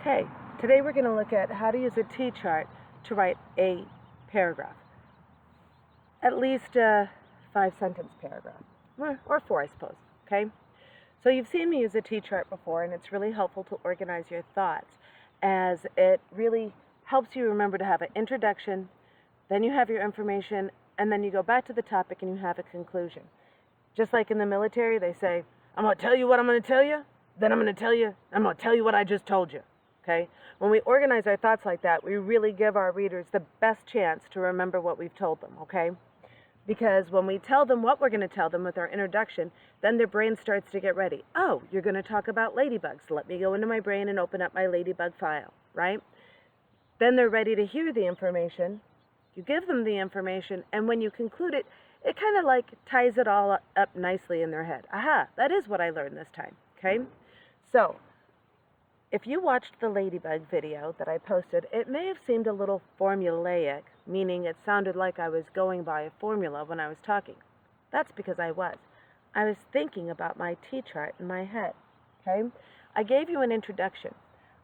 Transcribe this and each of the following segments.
Okay, today we're going to look at how to use a T-chart to write a paragraph. At least a 5-sentence paragraph, or 4, I suppose, okay? So you've seen me use a T-chart before, and it's really helpful to organize your thoughts, as it really helps you remember to have an introduction, then you have your information, and then you go back to the topic and you have a conclusion. Just like in the military, they say, I'm going to tell you what I'm going to tell you, then I'm going to tell you what I just told you. Okay? When we organize our thoughts like that, we really give our readers the best chance to remember what we've told them, okay? Because when we tell them what we're going to tell them with our introduction, then their brain starts to get ready. Oh, you're going to talk about ladybugs. Let me go into my brain and open up my ladybug file, right? Then they're ready to hear the information. You give them the information, and when you conclude it, it kind of like ties it all up nicely in their head. Aha, that is what I learned this time, okay? So, if you watched the ladybug video that I posted, it may have seemed a little formulaic, meaning it sounded like I was going by a formula when I was talking. That's because I was. I was thinking about my T-chart in my head, okay? I gave you an introduction.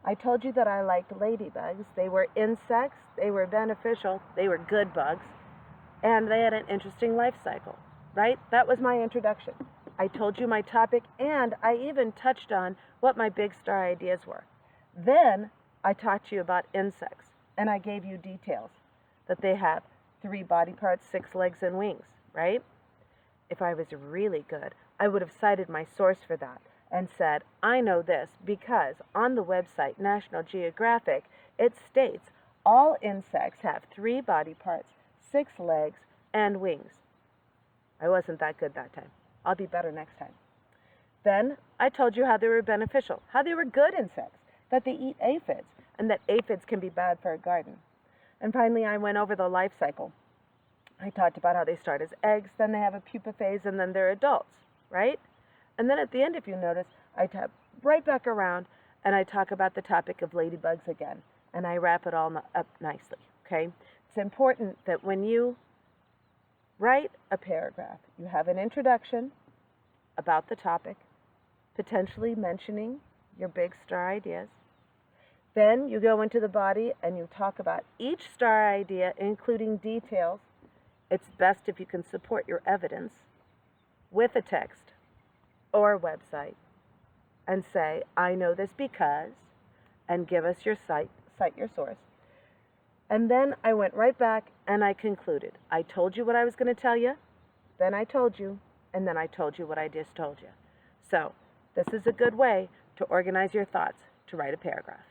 I told you that I liked ladybugs. They were insects, they were beneficial, they were good bugs, and they had an interesting life cycle, right? That was my introduction. I told you my topic, and I even touched on what my big star ideas were. Then I taught you about insects, and I gave you details that they have 3 body parts, 6 legs, and wings, right? If I was really good, I would have cited my source for that and said, I know this because on the website National Geographic, it states all insects have 3 body parts, 6 legs, and wings. I wasn't that good that time. I'll be better next time. Then I told you how they were beneficial, how they were good insects, that they eat aphids, and that aphids can be bad for a garden. And finally, I went over the life cycle. I talked about how they start as eggs, then they have a pupa phase, and then they're adults, right? And then at the end, if you notice, I tap right back around, and I talk about the topic of ladybugs again, and I wrap it all up nicely, okay? It's important that when you write a paragraph, you have an introduction about the topic, potentially mentioning your big star ideas. Then you go into the body and you talk about each star idea, including details. It's best if you can support your evidence with a text or a website and say, I know this because, and give us your cite your source. And then I went right back and I concluded. I told you what I was going to tell you, then I told you, and then I told you what I just told you. So, this is a good way to organize your thoughts to write a paragraph.